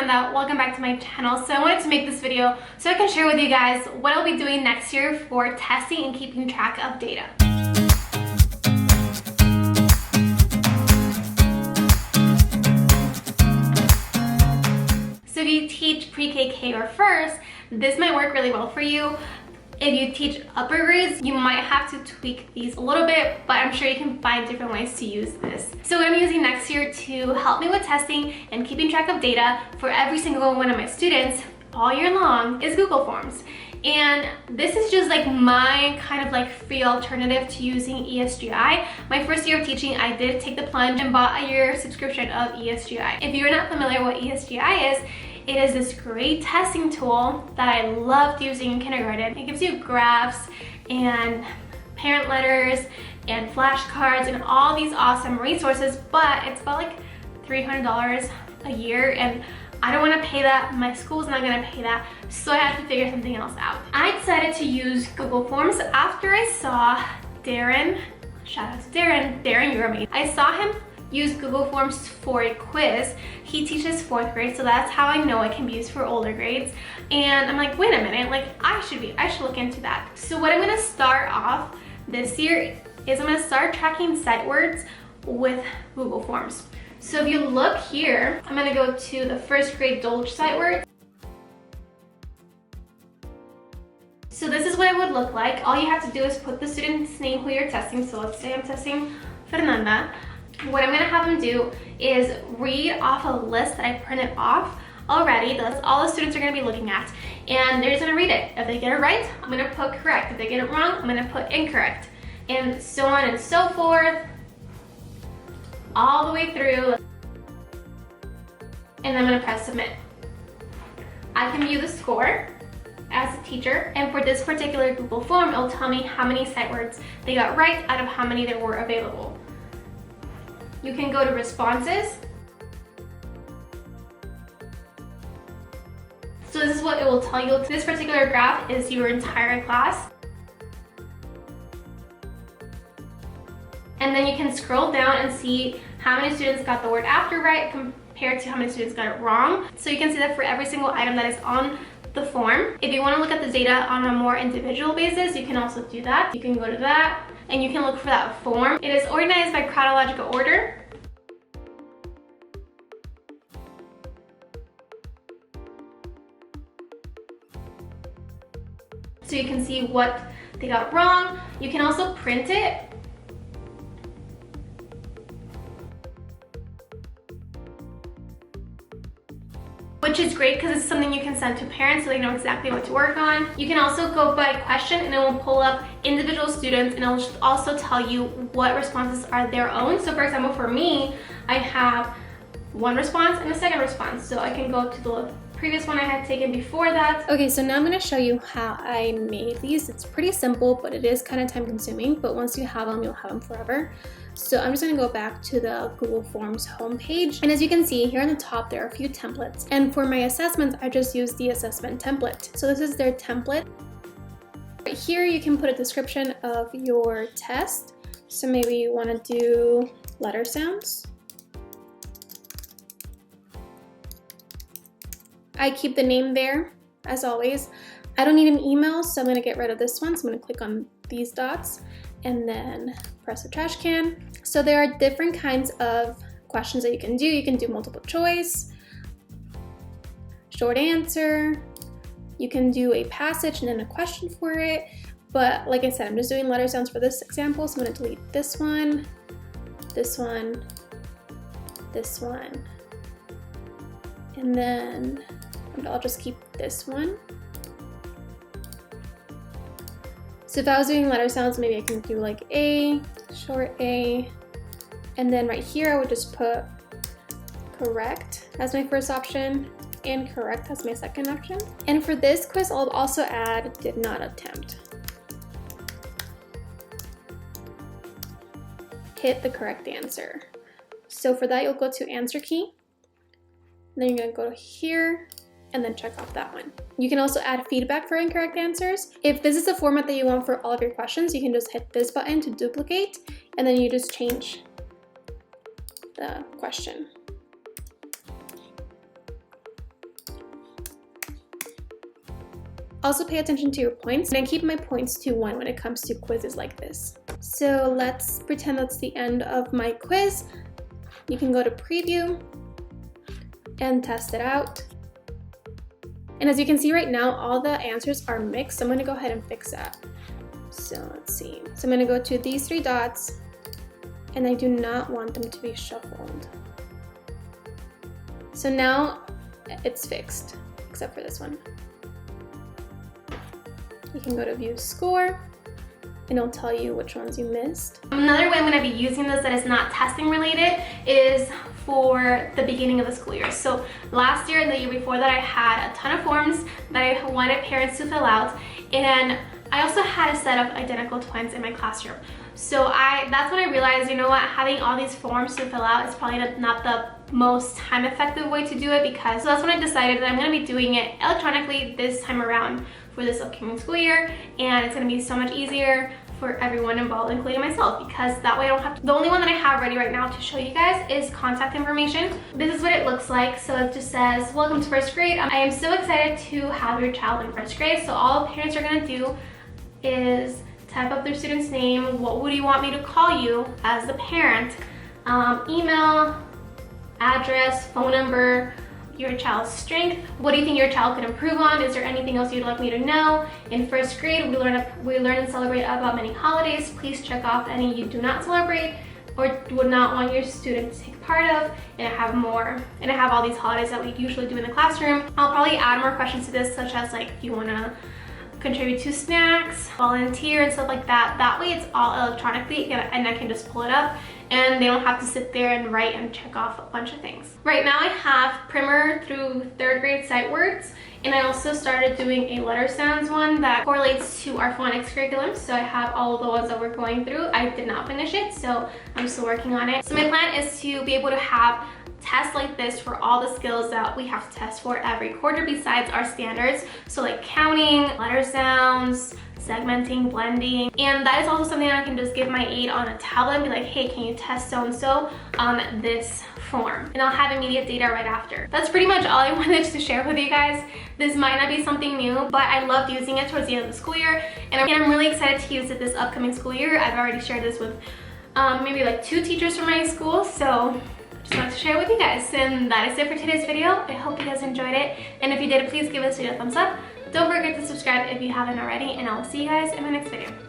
Fernanda. Welcome back to my channel. So I wanted to make this video so I can share with you guys what I'll be doing next year for testing and keeping track of data. So if you teach pre-K or first, this might work really well for you. If you teach upper grades, you might have to tweak these a little bit, but I'm sure you can find different ways to use this. So what I'm using next year to help me with testing and keeping track of data for every single one of my students all year long is Google Forms. And this is just like my kind of like free alternative to using ESGI. My first year of teaching, I did take the plunge and bought a year subscription of ESGI. If you're not familiar with what ESGI is, it is this great testing tool that I loved using in kindergarten. It gives you graphs and parent letters and flashcards and all these awesome resources, but it's about like $300 a year, and I don't want to pay that. My school's not going to pay that, so I have to figure something else out. I decided to use Google Forms after I saw Darren, shout out to Darren, you're amazing. I saw him use Google Forms for a quiz. He teaches 4th grade, so that's how I know it can be used for older grades. And I'm like, wait a minute, like I should look into that. So what I'm gonna start off this year is I'm gonna start tracking sight words with Google Forms. So if you look here, I'm gonna go to the 1st grade Dolch sight words. So this is what it would look like. All you have to do is put the student's name who you're testing. So let's say I'm testing Fernanda. What I'm gonna have them do is read off a list that I printed off already. That's all the students are gonna be looking at. And they're just gonna read it. If they get it right, I'm gonna put correct. If they get it wrong, I'm gonna put incorrect. And so on and so forth, all the way through. And I'm gonna press submit. I can view the score as a teacher. And for this particular Google form, it'll tell me how many sight words they got right out of how many there were available. You can go to responses. So this is what it will tell you. This particular graph is your entire class. And then you can scroll down and see how many students got the word after right compared to how many students got it wrong. So you can see that for every single item that is on the form. If you want to look at the data on a more individual basis, you can also do that. You can go to that and you can look for that form. It is organized by chronological order. So you can see what they got wrong. You can also print it. Which is great because it's something you can send to parents so they know exactly what to work on. You can also go by question and it will pull up individual students, and it will also tell you what responses are their own. So for example, for me, I have one response and a second response. So I can go to the previous one I had taken before that. Okay, so now I'm gonna show you how I made these. It's pretty simple, but it is kind of time consuming, but once you have them, you'll have them forever. So I'm just gonna go back to the Google Forms homepage. And as you can see here on the top, there are a few templates. And for my assessments, I just used the assessment template. So this is their template. Right here, you can put a description of your test. So maybe you wanna do letter sounds. I keep the name there, as always. I don't need an email, so I'm gonna get rid of this one. So I'm gonna click on these dots and then press the trash can. So there are different kinds of questions that you can do. You can do multiple choice, short answer. You can do a passage and then a question for it. But like I said, I'm just doing letter sounds for this example. So I'm gonna delete this one, this one, this one, and then I'll just keep this one. So if I was doing letter sounds, maybe I can do like A, short A, and then right here I would just put correct as my first option and correct as my second option. And for this quiz, I'll also add did not attempt. Hit the correct answer. So for that, you'll go to answer key, and then you're gonna go here and then check off that one. You can also add feedback for incorrect answers. If this is the format that you want for all of your questions, you can just hit this button to duplicate, and then you just change the question. Also pay attention to your points, and I keep my points to 1 when it comes to quizzes like this. So let's pretend that's the end of my quiz. You can go to preview and test it out. And as you can see right now, all the answers are mixed. So I'm gonna go ahead and fix that. So let's see. So I'm gonna go to these 3 dots, and I do not want them to be shuffled. So now it's fixed, except for this one. You can go to view score, and it'll tell you which ones you missed. Another way I'm going to be using this that is not testing related is for the beginning of the school year. So last year and the year before that, I had a ton of forms that I wanted parents to fill out, and I also had a set of identical twins in my classroom. So that's when I realized, you know what, having all these forms to fill out is probably not the most time effective way to do it, because so that's when I decided that I'm going to be doing it electronically this time around for this upcoming school year, and it's going to be so much easier for everyone involved, including myself, because that way I don't have to. The only one that I have ready right now to show you guys is contact information. This is what it looks like. So it just says, welcome to first grade. I am so excited to have your child in first grade. So all parents are going to do is type up their student's name, what would you want me to call you as the parent, email, address, phone number, your child's strength, what do you think your child could improve on, is there anything else you'd like me to know. In first grade, we learn and celebrate about many holidays. Please check off any you do not celebrate or would not want your student to take part of, and I have more. And I have all these holidays that we usually do in the classroom. I'll probably add more questions to this, such as like if you want to contribute to snacks, volunteer, and stuff like that. That way it's all electronically, and I can just pull it up, and they don't have to sit there and write and check off a bunch of things. Right now I have primer through 3rd grade sight words, and I also started doing a letter sounds one that correlates to our phonics curriculum. So I have all of the ones that we're going through. I did not finish it, so I'm still working on it. So my plan is to be able to have tests like this for all the skills that we have to test for every quarter besides our standards. So like counting, letter sounds, segmenting, blending, and that is also something I can just give my aide on a tablet and be like, hey, can you test so-and-so on this form? And I'll have immediate data right after. That's pretty much all I wanted to share with you guys. This might not be something new, but I loved using it towards the end of the school year, and I'm really excited to use it this upcoming school year. I've already shared this with maybe like 2 teachers from my school, so just wanted to share it with you guys. And that is it for today's video. I hope you guys enjoyed it, and if you did, please give this video a thumbs up. Don't forget to subscribe if you haven't already, and I'll see you guys in my next video.